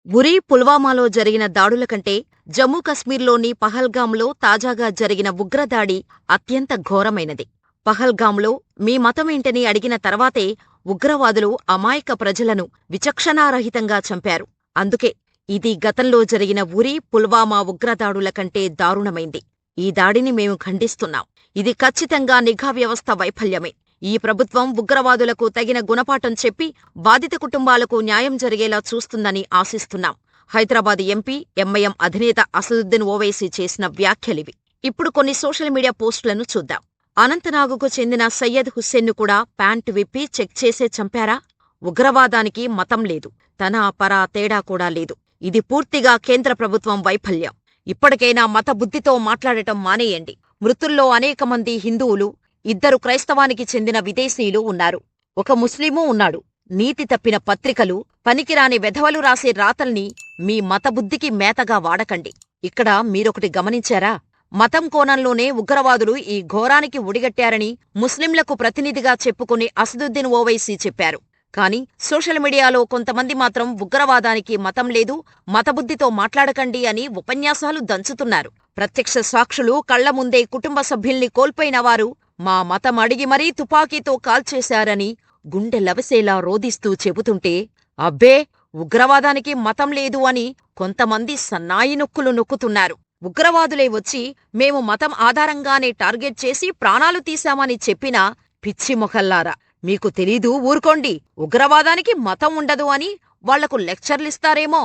ఉరీ, పుల్వామాలో జరిగిన దాడుల కంటే జమ్మూ కశ్మీర్లోని పహల్గాంలో తాజాగా జరిగిన ఉగ్రదాడి అత్యంత ఘోరమైనది. పహల్గాంలో మీ మతమేంటని అడిగిన తర్వాతే ఉగ్రవాదులు అమాయక ప్రజలను విచక్షణారహితంగా చంపారు. అందుకే ఇది గతంలో జరిగిన ఉరీ, పుల్వామా ఉగ్రదాడుల కంటే దారుణమైంది. ఈ దాడిని మేము ఖండిస్తున్నాం. ఇది ఖచ్చితంగా నిఘా వ్యవస్థ వైఫల్యమే. ఈ ప్రభుత్వం ఉగ్రవాదులకు తగిన గుణపాఠం చెప్పి బాధిత కుటుంబాలకు న్యాయం జరిగేలా చూస్తుందని ఆశిస్తున్నాం. హైదరాబాద్ ఎంపీ, ఎంఐఎం అధినేత అసదుద్దీన్ ఓవైసీ చేసిన వ్యాఖ్యలివి. ఇప్పుడు కొన్ని సోషల్ మీడియా పోస్టులను చూద్దాం. అనంతనాగుకు చెందిన సయ్యద్ హుస్సేన్ను కూడా ప్యాంటు విప్పి చెక్ చేసే చంపారా? ఉగ్రవాదానికి మతం లేదు, తన పరా తేడా కూడా లేదు. ఇది పూర్తిగా కేంద్ర ప్రభుత్వం వైఫల్యం. ఇప్పటికైనా మత బుద్ధితో మాట్లాడటం మానేయండి. మృతుల్లో అనేక మంది హిందువులు, 2 క్రైస్తవానికి చెందిన విదేశీయులు ఉన్నారు. ఒక ముస్లిమూ ఉన్నాడు. నీతి తప్పిన పత్రికలు, పనికిరాని వెధవలు రాసే రాతల్ని మీ మతబుద్ధికి మేతగా వాడకండి. ఇక్కడ మీరొకటి గమనించారా? మతం కోణంలోనే ఉగ్రవాదులు ఈ ఘోరానికి ఒడిగట్టారని ముస్లింలకు ప్రతినిధిగా చెప్పుకునే అసదుద్దీన్ ఓవైసీ చెప్పారు. కాని సోషల్ మీడియాలో కొంతమంది మాత్రం ఉగ్రవాదానికి మతం లేదు, మతబుద్ధితో మాట్లాడకండి అని ఉపన్యాసాలు దంచుతున్నారు. ప్రత్యక్ష సాక్షులు కళ్ల ముందే కుటుంబ సభ్యుల్ని కోల్పోయిన వారు మా మతం అడిగి మరీ తుపాకీతో కాల్చేశారని గుండె లవసేలా రోదిస్తూ చెబుతుంటే, అబ్బే ఉగ్రవాదానికి మతం లేదు అని కొంతమంది సన్నాయి నొక్కులు నొక్కుతున్నారు. ఉగ్రవాదులే వచ్చి మేము మతం ఆధారంగానే టార్గెట్ చేసి ప్రాణాలు తీశామని చెప్పినా పిచ్చి మొహల్లారా, మీకు తెలీదు, ఊరుకోండి. ఉగ్రవాదానికి మతం ఉండదు అని వాళ్లకు లెక్చర్లిస్తారేమో.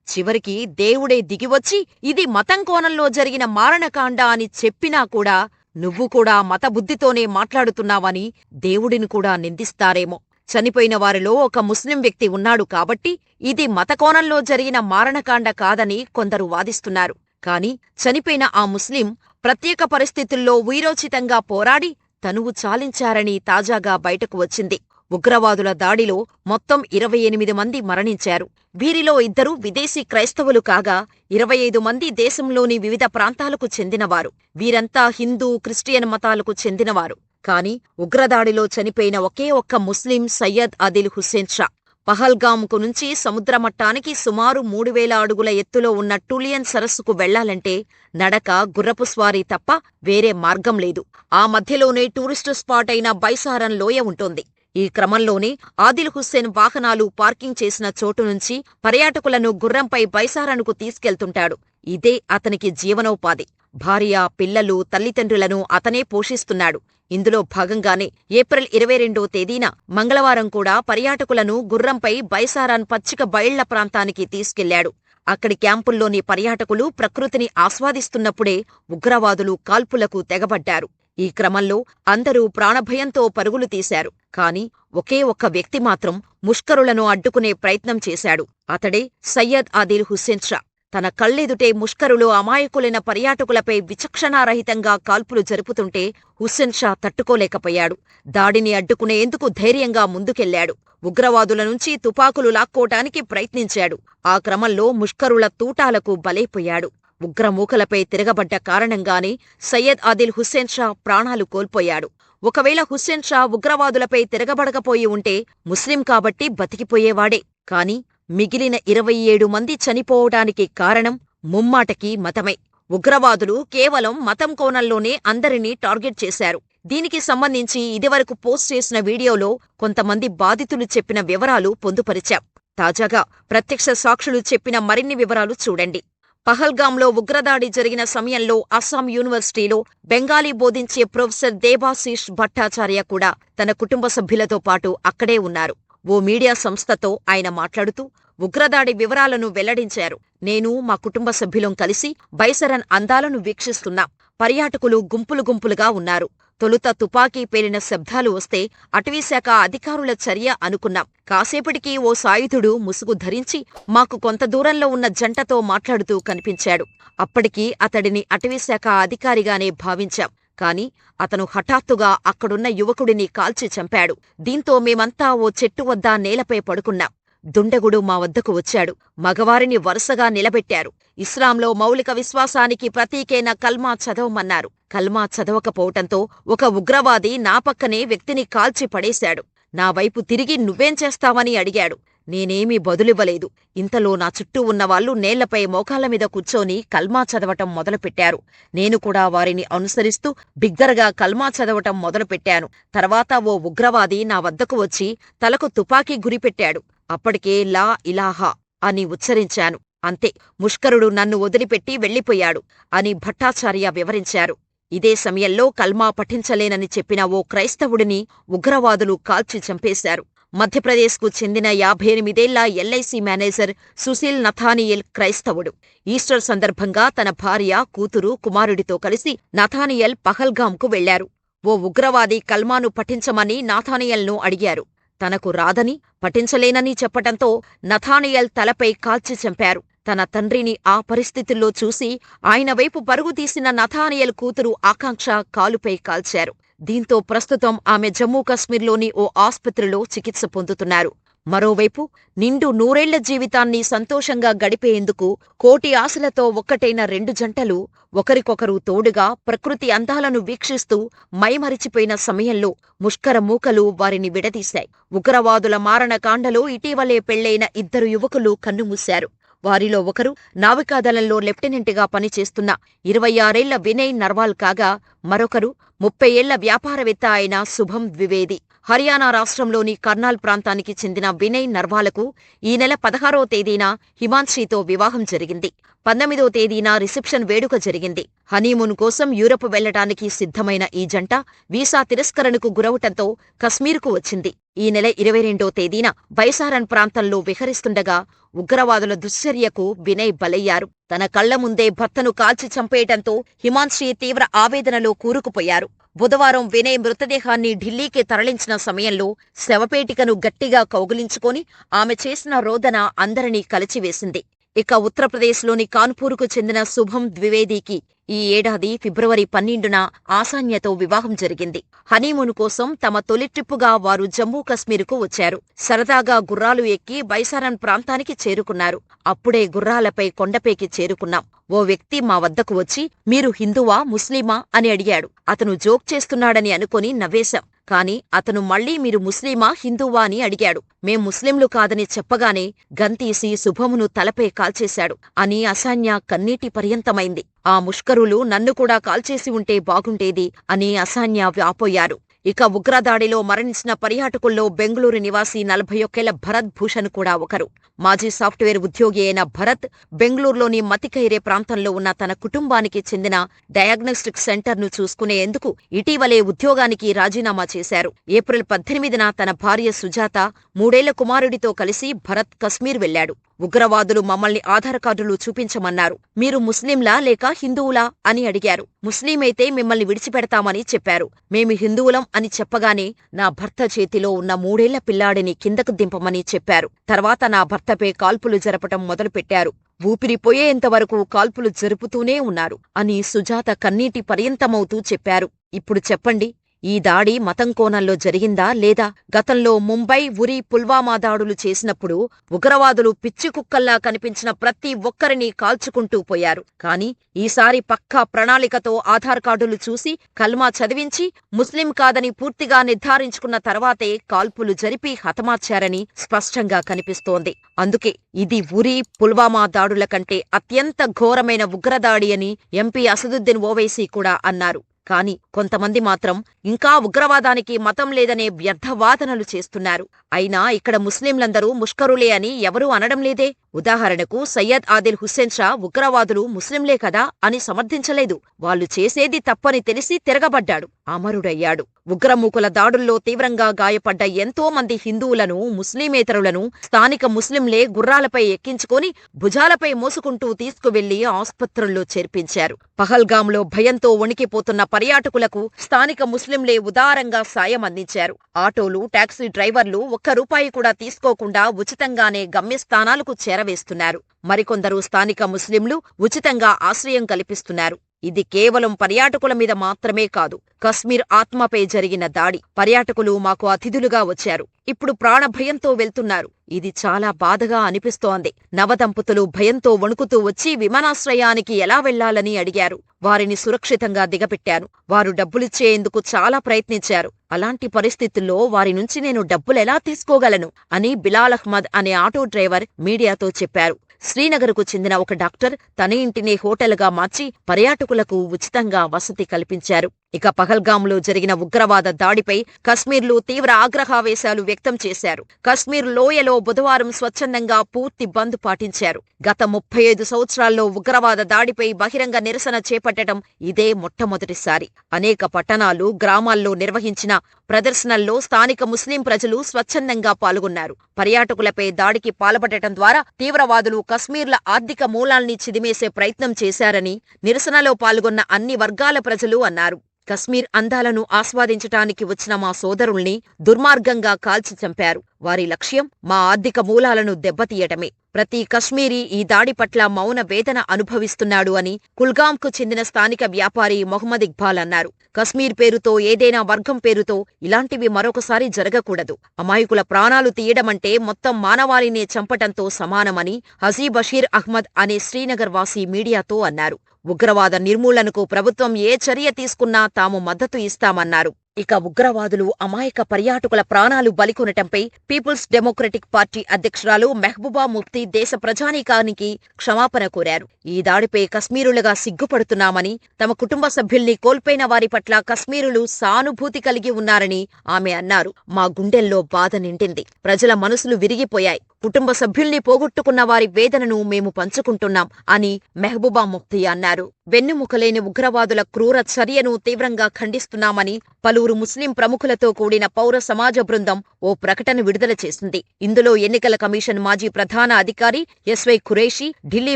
చివరికి దేవుడే దిగివచ్చి ఇది మతం కోణంలో జరిగిన మారణకాండ అని చెప్పినా కూడా నువ్వు కూడా మతబుద్ధితోనే మాట్లాడుతున్నావని దేవుడిని కూడా నిందిస్తారేమో. చనిపోయిన వారిలో ఒక ముస్లిం వ్యక్తి ఉన్నాడు కాబట్టి ఇది మత కోణంలో జరిగిన మారణకాండ కాదని కొందరు వాదిస్తున్నారు. కాని చనిపోయిన ఆ ముస్లిం ప్రత్యేక పరిస్థితుల్లో వీరోచితంగా పోరాడి తనువు చాలించారని తాజాగా బయటకు వచ్చింది. ఉగ్రవాదుల దాడిలో మొత్తం 28 మంది మరణించారు. వీరిలో 2 విదేశీ క్రైస్తవులు కాగా 25 మంది దేశంలోని వివిధ ప్రాంతాలకు చెందినవారు. వీరంతా హిందూ, క్రిస్టియన్ మతాలకు చెందినవారు. కాని ఉగ్రదాడిలో చనిపోయిన ఒకే ఒక్క ముస్లిం సయ్యద్ ఆదిల్ హుస్సేన్ షా. పహల్గాంకు నుంచి సముద్రమట్టానికి సుమారు 3000 అడుగుల ఎత్తులో ఉన్న టులియన్ సరస్సుకు వెళ్లాలంటే నడక, గుర్రపుస్వారీ తప్ప వేరే మార్గం లేదు. ఆ మధ్యలోనే టూరిస్టు స్పాట్ అయిన బైసారన్ లోయ ఉంటుంది. ఈ క్రమంలోనే ఆదిల్ హుస్సేన్ వాహనాలు పార్కింగ్ చేసిన చోటు నుంచి పర్యాటకులను గుర్రంపై బైసారన్కు తీసుకెళ్తుంటాడు. ఇదే అతనికి జీవనోపాధి. భార్య, పిల్లలు, తల్లిదండ్రులను అతనే పోషిస్తున్నాడు. ఇందులో భాగంగానే ఏప్రిల్ 22వ తేదీన మంగళవారం కూడా పర్యాటకులను గుర్రంపై బైసారాన్ పచ్చిక బయళ్ల ప్రాంతానికి తీసుకెళ్లాడు. అక్కడి క్యాంపుల్లోని పర్యాటకులు ప్రకృతిని ఆస్వాదిస్తున్నప్పుడే ఉగ్రవాదులు కాల్పులకు తెగబడ్డారు. ఈ క్రమంలో అందరూ ప్రాణభయంతో పరుగులు తీశారు. కాని ఒకే ఒక్క వ్యక్తి మాత్రం ముష్కరులను అడ్డుకునే ప్రయత్నం చేశాడు. అతడే సయ్యద్ ఆదిల్ హుస్సేన్ షా. తన కళ్ళెదుటే ముష్కరులు అమాయకులైన పర్యాటకులపై విచక్షణారహితంగా కాల్పులు జరుపుతుంటే హుస్సేన్ షా తట్టుకోలేకపోయాడు. దాడిని అడ్డుకునేందుకు ధైర్యంగా ముందుకెళ్లాడు. ఉగ్రవాదుల నుంచి తుపాకులు లాక్కోటానికి ప్రయత్నించాడు. ఆ క్రమంలో ముష్కరుల తూటాలకు బలైపోయాడు. ఉగ్రమూకలపై తిరగబడ్డ కారణంగానే సయ్యద్ ఆదిల్ హుస్సేన్ షా ప్రాణాలు కోల్పోయాడు. ఒకవేళ హుస్సేన్ షా ఉగ్రవాదులపై తిరగబడకపోయి ఉంటే ముస్లిం కాబట్టి బతికిపోయేవాడే. కాని మిగిలిన 27 మంది చనిపోవటానికి కారణం ముమ్మాటకి మతమే. ఉగ్రవాదులు కేవలం మతం కోణంలోనే అందరినీ టార్గెట్ చేశారు. దీనికి సంబంధించి ఇదివరకు పోస్ట్ చేసిన వీడియోలో కొంతమంది బాధితులు చెప్పిన వివరాలు పొందుపరిచాం. తాజాగా ప్రత్యక్ష సాక్షులు చెప్పిన మరిన్ని వివరాలు చూడండి. పహల్గాంలో ఉగ్రదాడి జరిగిన సమయంలో అస్సాం యూనివర్సిటీలో బెంగాలీ బోధించే ప్రొఫెసర్ దేబాశీష్ భట్టాచార్య కూడా తన కుటుంబ సభ్యులతో పాటు అక్కడే ఉన్నారు. ఓ మీడియా సంస్థతో ఆయన మాట్లాడుతూ ఉగ్రదాడి వివరాలను వెల్లడించారు. నేను, మా కుటుంబ సభ్యులం కలిసి బైసరన్ అందాలను వీక్షిస్తున్నాం. పర్యాటకులు గుంపులు గుంపులుగా ఉన్నారు. తొలుత తుపాకీ పేలిన శబ్దాలు వస్తే అటవీశాఖ అధికారుల చర్య అనుకున్నాం. కాసేపటికి ఓ సాయుధుడు ముసుగు ధరించి మాకు కొంత దూరంలో ఉన్న జంటతో మాట్లాడుతూ కనిపించాడు. అప్పటికి అతడిని అటవీశాఖ అధికారిగానే భావించాం. కాని అతను హఠాత్తుగా అక్కడున్న యువకుడిని కాల్చి చంపాడు. దీంతో మేమంతా ఓ చెట్టు వద్ద నేలపై పడుకున్నాం. దుండగుడు మా వద్దకు వచ్చాడు. మగవారిని వరుసగా నిలబెట్టారు. ఇస్లాంలో మౌలిక విశ్వాసానికి ప్రతీకైన కల్మా చదవమన్నారు. కల్మా చదవకపోవటంతో ఒక ఉగ్రవాది నా పక్కనే వ్యక్తిని కాల్చి పడేశాడు. నా వైపు తిరిగి నువ్వేం చేస్తావని అడిగాడు. నేనేమీ బదులివ్వలేదు. ఇంతలో నా చుట్టూ ఉన్నవాళ్లు నేలపై మోకాళ్ల మీద కూర్చొని కల్మా చదవటం మొదలుపెట్టారు. నేను కూడా వారిని అనుసరిస్తూ బిగ్గరగా కల్మా చదవటం మొదలుపెట్టాను. తర్వాత ఓ ఉగ్రవాది నా వద్దకు వచ్చి తలకు తుపాకీ గురిపెట్టాడు. అప్పటికే లా ఇలాహా అని ఉచ్చరించాను. అంతే, ముష్కరుడు నన్ను వదిలిపెట్టి వెళ్ళిపోయాడు అని భట్టాచార్య వివరించారు. ఇదే సమయంలో కల్మా పఠించలేనని చెప్పిన ఓ క్రైస్తవుడిని ఉగ్రవాదులు కాల్చి చంపేశారు. మధ్యప్రదేశ్కు చెందిన 58 ఎల్ఐసి మేనేజర్ సుశీల్ నథానియేల్ క్రైస్తవుడు. ఈస్టర్ సందర్భంగా తన భార్య, కూతురు, కుమారుడితో కలిసి నథానియేల్ పహల్గాంకు వెళ్లారు. ఓ ఉగ్రవాది కల్మాను పఠించమని నథానియేల్ను అడిగారు. తనకు రాదని, పఠించలేనని చెప్పటంతో నథానియేల్ తలపై కాల్చి చంపారు. తన తండ్రిని ఆ పరిస్థితుల్లో చూసి ఆయన వైపు పరుగు తీసిన నథానియేల్ కూతురు ఆకాంక్ష కాలుపై కాల్చారు. దీంతో ప్రస్తుతం ఆమె జమ్మూ కశ్మీర్లోని ఓ ఆస్పత్రిలో చికిత్స పొందుతున్నారు. మరోవైపు నిండు 100 జీవితాన్ని సంతోషంగా గడిపేందుకు కోటి ఆశలతో ఒక్కటైన 2 జంటలు ఒకరికొకరు తోడుగా ప్రకృతి అందాలను వీక్షిస్తూ మైమరిచిపోయిన సమయంలో ముష్కర మూకలు వారిని విడదీశాయి. ఉగ్రవాదుల మారణకాండలో ఇటీవలే పెళ్లైన 2 యువకులు కన్నుమూశారు. వారిలో ఒకరు నావికాదళంలో లెఫ్టినెంట్గా పనిచేస్తున్న 26 వినయ్ నర్వాల్ కాగా, మరొకరు 30 వ్యాపారవేత్త అయిన శుభం ద్వివేది. హర్యానా రాష్ట్రంలోని కర్నాల్ ప్రాంతానికి చెందిన వినయ్ నర్వాలకు ఈ నెల 16వ తేదీన హిమాన్షితో వివాహం జరిగింది. 19వ తేదీన రిసెప్షన్ వేడుక జరిగింది. హనీమూన్ కోసం యూరప్ వెళ్లటానికి సిద్ధమైన ఈ జంట వీసా తిరస్కరణకు గురవటంతో కశ్మీర్కు వచ్చింది. ఈ నెల 22వ తేదీన బైసారన్ ప్రాంతంలో విహరిస్తుండగా ఉగ్రవాదుల దుశ్చర్యకు వినయ్ బలయ్యారు. తన కళ్ల ముందే భర్తను కాల్చి చంపేయటంతో హిమాన్షి తీవ్ర ఆవేదనలో కూరుకుపోయారు. బుధవారం వినయ్ మృతదేహాన్ని ఢిల్లీకి తరలించిన సమయంలో శవపేటికను గట్టిగా కౌగిలించుకొని ఆమె చేసిన రోదన అందరినీ కలిచివేసింది. ఇక ఉత్తరప్రదేశ్లోని కాన్పూర్కు చెందిన శుభం ద్వివేదికి ఈ ఏడాది ఫిబ్రవరి 12న ఆసాన్యతో వివాహం జరిగింది. హనీమూన్ కోసం తమ తొలి ట్రిప్పుగా వారు జమ్మూ కశ్మీర్కు వచ్చారు. సరదాగా గుర్రాలు ఎక్కి బైసారన్ ప్రాంతానికి చేరుకున్నారు. అప్పుడే గుర్రాలపై కొండపైకి చేరుకున్నాం. ఓ వ్యక్తి మా వద్దకు వచ్చి, మీరు హిందువా, ముస్లిమా అని అడిగాడు. అతను జోక్ చేస్తున్నాడని అనుకుని నవ్వేశాం. కాని అతను మళ్లీ మీరు ముస్లిమా, హిందువా అని అడిగాడు. మేం ముస్లింలు కాదని చెప్పగానే గంతీసి శుభమును తలపై కాల్చేశాడు అని అసాన్య కన్నీటి పర్యంతమైంది. ఆ ముష్కరులు నన్ను కూడా కాల్చేసి ఉంటే బాగుండేది అని అసాన్య వాపోయారు. ఇక ఉగ్రదాడిలో మరణించిన పర్యాటకుల్లో బెంగళూరు నివాసి 41 భరత్ భూషణ్ కూడా ఒకరు. మాజీ సాఫ్ట్వేర్ ఉద్యోగి అయిన భరత్ బెంగళూరులోని మతికైరే ప్రాంతంలో ఉన్న తన కుటుంబానికి చెందిన డయాగ్నోస్టిక్ సెంటర్ను చూసుకునేందుకు ఇటీవలే ఉద్యోగానికి రాజీనామా చేశారు. ఏప్రిల్ 18న తన భార్య సుజాత, 3 ఏళ్ల కుమారుడితో కలిసి భరత్ కశ్మీర్ వెళ్లాడు. ఉగ్రవాదులు మమ్మల్ని ఆధార్ కార్డులు చూపించమన్నారు. మీరు ముస్లింలా లేక హిందువులా అని అడిగారు. ముస్లిమైతే మిమ్మల్ని విడిచిపెడతామని చెప్పారు. మేము హిందువులం అని చెప్పగానే నా భర్త చేతిలో ఉన్న 3 ఏళ్ల పిల్లాడిని కిందకు దింపమని చెప్పారు. తర్వాత నా భర్తపై కాల్పులు జరపటం మొదలుపెట్టారు. ఊపిరిపోయేంతవరకు కాల్పులు జరుపుతూనే ఉన్నారు అని సుజాత కన్నీటి పర్యంతమవుతూ చెప్పారు. ఇప్పుడు చెప్పండి, ఈ దాడి మతం కోణంలో జరిగిందా లేదా? గతంలో ముంబై, ఉరి, పుల్వామా దాడులు చేసినప్పుడు ఉగ్రవాదులు పిచ్చికుక్కల్లా కనిపించిన ప్రతి ఒక్కరినీ కాల్చుకుంటూ పోయారు. కాని ఈసారి పక్కా ప్రణాళికతో ఆధార్ కార్డులు చూసి కల్మా చదివించి ముస్లిం కాదని పూర్తిగా నిర్ధారించుకున్న తర్వాతే కాల్పులు జరిపి హతమార్చారని స్పష్టంగా కనిపిస్తోంది. అందుకే ఇది ఉరి, పుల్వామా దాడుల కంటే అత్యంత ఘోరమైన ఉగ్రదాడి అని ఎంపీ అసదుద్దీన్ ఓవైసీ కూడా అన్నారు. కాని కొంతమంది మాత్రం ఇంకా ఉగ్రవాదానికి మతం లేదనే వ్యర్థవాదనలు చేస్తున్నారు. అయినా ఇక్కడ ముస్లింలందరూ ముష్కరులే అని ఎవరూ అనడం లేదే. ఉదాహరణకు సయ్యద్ ఆదిల్ హుస్సేన్ షా ఉగ్రవాదులు ముస్లింలే కదా అని సమర్థించలేదు. వాళ్ళు చేసేది తప్పని తెలిసి తిరగబడ్డాడు, అమరుడయ్యాడు. ఉగ్రమూకుల దాడుల్లో తీవ్రంగా గాయపడ్డ ఎంతో మంది హిందువులను, ముస్లిమేతరులను స్థానిక ముస్లింలే గుర్రాలపై ఎక్కించుకొని భుజాలపై మోసుకుంటూ తీసుకువెళ్లి ఆస్పత్రుల్లో చేర్పించారు. పహల్గాంలో భయంతో వణికిపోతున్న పర్యాటకులకు స్థానిక ముస్లింలే ఉదారంగా సాయం అందించారు. ఆటోలు, టాక్సీ డ్రైవర్లు ₹1 కూడా తీసుకోకుండా ఉచితంగానే గమ్యస్థానాలకు చేరవేస్తున్నారు. మరికొందరు స్థానిక ముస్లింలు ఉచితంగా ఆశ్రయం కల్పిస్తున్నారు. ఇది కేవలం పర్యాటకుల మీద మాత్రమే కాదు, కశ్మీర్ ఆత్మపై జరిగిన దాడి. పర్యాటకులు మాకు అతిథులుగా వచ్చారు, ఇప్పుడు ప్రాణభయంతో వెళ్తున్నారు. ఇది చాలా బాధగా అనిపిస్తోంది. నవదంపతులు భయంతో వణుకుతూ వచ్చి విమానాశ్రయానికి ఎలా వెళ్లాలని అడిగారు. వారిని సురక్షితంగా దిగపెట్టాను. వారు డబ్బులిచ్చేందుకు చాలా ప్రయత్నించారు. అలాంటి పరిస్థితుల్లో వారి నుంచి నేను డబ్బులెలా తీసుకోగలను అని బిలాల్ అహ్మద్ అనే ఆటో డ్రైవర్ మీడియాతో చెప్పారు. శ్రీనగర్కు చెందిన ఒక డాక్టర్ తన ఇంటిని హోటల్గా మార్చి పర్యాటకులకు ఉచితంగా వసతి కల్పించారు. ఇక పహల్గాంలో జరిగిన ఉగ్రవాద దాడిపై కశ్మీర్లో తీవ్ర ఆగ్రహావేశాలు వ్యక్తం చేశారు. కశ్మీర్ లోయలో బుధవారం స్వచ్ఛందంగా పూర్తి బంద్ పాటించారు. గత 35 సంవత్సరాల్లో ఉగ్రవాద దాడిపై బహిరంగ నిరసన చేపట్టడం ఇదే మొట్టమొదటిసారి. అనేక పట్టణాలు, గ్రామాల్లో నిర్వహించిన ప్రదర్శనల్లో స్థానిక ముస్లిం ప్రజలు స్వచ్ఛందంగా పాల్గొన్నారు. పర్యాటకులపై దాడికి పాల్పడటం ద్వారా తీవ్రవాదులు కశ్మీర్ల ఆర్థిక మూలాల్ని చిదిమేసే ప్రయత్నం చేశారని నిరసనలో పాల్గొన్న అన్ని వర్గాల ప్రజలు అన్నారు. కశ్మీర్ అందాలను ఆస్వాదించటానికి వచ్చిన మా సోదరుల్ని దుర్మార్గంగా కాల్చి చంపారు. వారి లక్ష్యం మా ఆర్థిక మూలాలను దెబ్బతీయటమే. ప్రతి కశ్మీరీ ఈ దాడి పట్ల మౌన వేదన అనుభవిస్తున్నాడు అని కుల్గాంకు చెందిన స్థానిక వ్యాపారి మొహమ్మద్ ఇక్బాల్ అన్నారు. కశ్మీర్ పేరుతో, ఏదైనా వర్గం పేరుతో ఇలాంటివి మరొకసారి జరగకూడదు. అమాయకుల ప్రాణాలు తీయడమంటే మొత్తం మానవాళినే చంపటంతో సమానమని హజీ బషీర్ అహ్మద్ అనే శ్రీనగర్ వాసి మీడియాతో అన్నారు. ఉగ్రవాద నిర్మూలనకు ప్రభుత్వం ఏ చర్య తీసుకున్నా తాము మద్దతు ఇస్తామన్నారు. ఇక ఉగ్రవాదులు అమాయక పర్యాటకుల ప్రాణాలు బలికొనటంపై పీపుల్స్ డెమోక్రటిక్ పార్టీ అధ్యక్షురాలు మెహబూబా ముఫ్తీ దేశ ప్రజానీకానికి క్షమాపణ కోరారు. ఈ దాడిపై కశ్మీరులుగా సిగ్గుపడుతున్నామని, తమ కుటుంబ సభ్యుల్ని కోల్పోయిన వారి పట్ల కశ్మీరులు సానుభూతి కలిగి ఉన్నారని ఆమె అన్నారు. మా గుండెల్లో బాధ నిండింది. ప్రజల మనసులు విరిగిపోయాయి. కుటుంబ సభ్యుల్ని పోగొట్టుకున్న వారి వేదనను మేము పంచుకుంటున్నాం అని మెహబూబా ముఫ్తీ అన్నారు. వెన్నుముకలేని ఉగ్రవాదుల క్రూర చర్యను తీవ్రంగా ఖండిస్తున్నామని పలువురు ముస్లిం ప్రముఖులతో కూడిన పౌర సమాజ బృందం ఓ ప్రకటన విడుదల చేసింది. ఇందులో ఎన్నికల కమిషన్ మాజీ ప్రధాన అధికారి ఎస్వై ఖురేషీ, ఢిల్లీ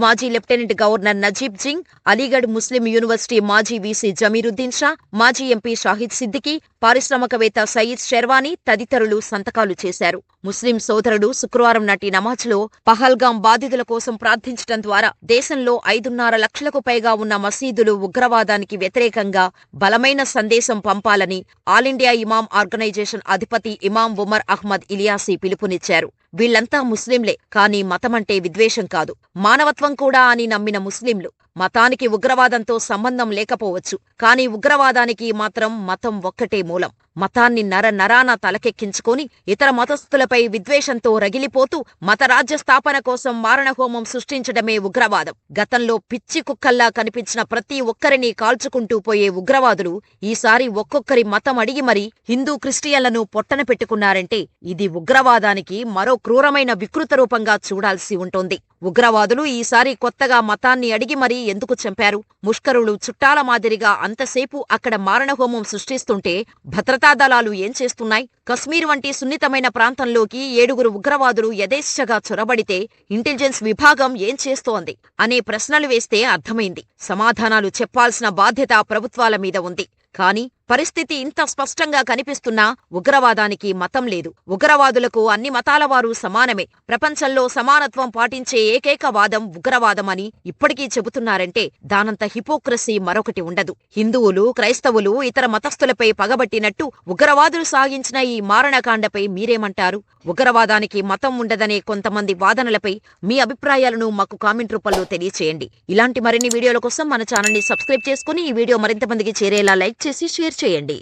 మాజీ లెఫ్టినెంట్ గవర్నర్ నజీబ్ జింగ్, అలీగఢ్ ముస్లిం యూనివర్సిటీ మాజీ వీసీ జమీరుద్దీన్ షా, మాజీ ఎంపీ షాహిద్ సిద్దికీ, పారిశ్రామికవేత్త సయీద్ షెర్వానీ తదితరులు సంతకాలు చేశారు. ముస్లిం సోదరుడు శుక్రవారం నాటి నమాజ్లో పహల్గాం బాధితుల కోసం ప్రార్థించడం ద్వారా దేశంలో 5.5 లక్షలకు పైగా ఉన్న మసీదులు ఉగ్రవాదానికి వ్యతిరేకంగా బలమైన సందేశం పంపాలని ఆల్ ఇండియా ఇమాం ఆర్గనైజేషన్ అధిపతి ఇమాం ఉమర్ అహ్మద్ ఇలియాసీ పిలుపునిచ్చారు. వీళ్లంతా ముస్లింలే, కానీ మతమంటే విద్వేషం కాదు, మానవత్వం కూడా అని నమ్మిన ముస్లింలు. మతానికి ఉగ్రవాదంతో సంబంధం లేకపోవచ్చు, కానీ ఉగ్రవాదానికి మాత్రం మతం ఒక్కటే మూలం. మతాన్ని నరాన తలకెక్కించుకొని ఇతర మతస్థులపై విద్వేషంతో రగిలిపోతూ మతరాజ్య స్థాపన కోసం మారణహోమం సృష్టించడమే ఉగ్రవాదం. గతంలో పిచ్చి కుక్కల్లా కనిపించిన ప్రతి ఒక్కరిని కాల్చుకుంటూ పోయే ఉగ్రవాదులు ఈసారి ఒక్కొక్కరి మతం అడిగి మరీ హిందూ, క్రిస్టియన్లను పొట్టన పెట్టుకున్నారంటే ఇది ఉగ్రవాదానికి మరో క్రూరమైన వికృత రూపంగా చూడాల్సి ఉంటుంది. ఉగ్రవాదులు ఈసారి కొత్తగా మతాన్ని అడిగి మరీ ఎందుకు చంపారు? ముష్కరులు చుట్టాల మాదిరిగా అంతసేపు అక్కడ మారణహోమం సృష్టిస్తుంటే భద్రతా దళాలు ఏం చేస్తున్నాయి? కశ్మీర్ వంటి సున్నితమైన ప్రాంతంలోకి 7 ఉగ్రవాదులు యథేచ్ఛగా చొరబడితే ఇంటెలిజెన్స్ విభాగం ఏం చేస్తోంది అనే ప్రశ్నలు వేస్తే అర్థమైంది. సమాధానాలు చెప్పాల్సిన బాధ్యత ప్రభుత్వాల మీద ఉంది. కానీ పరిస్థితి ఇంత స్పష్టంగా కనిపిస్తున్నా ఉగ్రవాదానికి మతం లేదు. ఉగ్రవాదులకు అన్ని మతాల వారు సమానమే. ప్రపంచంలో సమానత్వం పాటించే ఏకైక వాదం ఉగ్రవాదమని ఇప్పటికీ చెబుతున్నారంటే దానంత హిపోక్రసీ మరొకటి ఉండదు. హిందువులు, క్రైస్తవులు, ఇతర మతస్థులపై పగబట్టినట్టు ఉగ్రవాదులు సాగించిన ఈ మారణకాండపై మీరేమంటారు? ఉగ్రవాదానికి మతం ఉండదనే కొంతమంది వాదనలపై మీ అభిప్రాయాలను మాకు కామెంట్ రూపంలో తెలియచేయండి. ఇలాంటి మరిన్ని వీడియోల కోసం మన ఛానల్ని సబ్స్క్రైబ్ చేసుకుని ఈ వీడియో మరింత మందికి చేరేలా లైక్ చేసి షేర్ చేయండి.